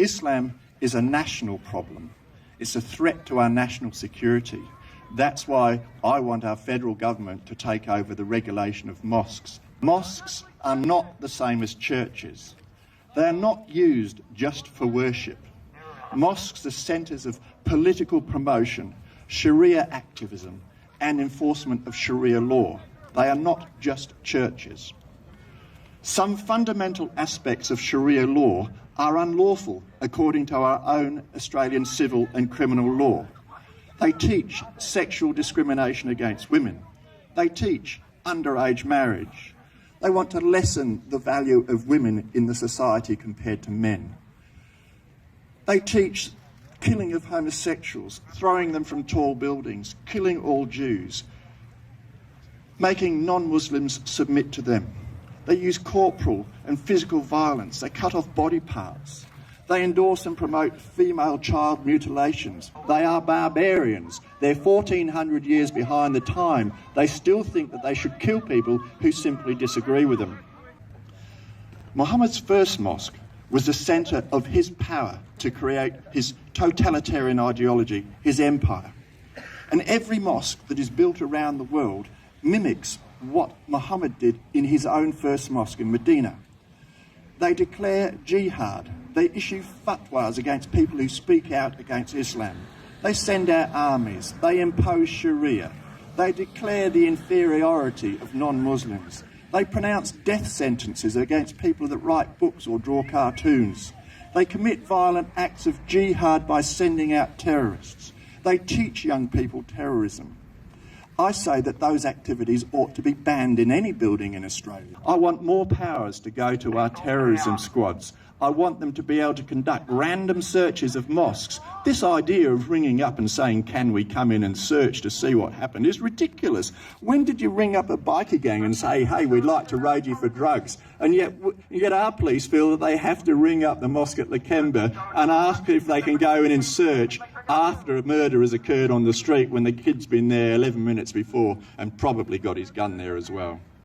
Islam is a national problem. It's a threat to our national security. That's why I want our federal government to take over the regulation of mosques. Mosques are not the same as churches. They are not used just for worship. Mosques are centres of political promotion, Sharia activism, and enforcement of Sharia law. They are not just churches. Some fundamental aspects of Sharia law are unlawful according to our own Australian civil and criminal law. They teach sexual discrimination against women. They teach underage marriage. They want to lessen the value of women in the society compared to men. They teach killing of homosexuals, throwing them from tall buildings, killing all Jews, making non-Muslims submit to them. They use corporal and physical violence. They cut off body parts. They endorse and promote female child mutilations. They are barbarians. They're 1,400 years behind the time. They still think that they should kill people who simply disagree with them. Muhammad's first mosque was the centre of his power to create his totalitarian ideology, his empire. And every mosque that is built around the world mimics what Muhammad did in his own first mosque in Medina. They declare jihad. They issue fatwas against people who speak out against Islam. They send out armies. They impose Sharia. They declare the inferiority of non-Muslims. They pronounce death sentences against people that write books or draw cartoons. They commit violent acts of jihad by sending out terrorists. They teach young people terrorism. I say that those activities ought to be banned in any building in Australia. I want more powers to go to our terrorism squads. I want them to be able to conduct random searches of mosques. This idea of ringing up and saying, can we come in and search to see what happened, is ridiculous. When did you ring up a bikie gang and say, hey, we'd like to raid you for drugs? And yet our police feel that they have to ring up the mosque at Lakemba and ask if they can go in and search after a murder has occurred on the street when the kid's been there 11 minutes before and probably got his gun there as well.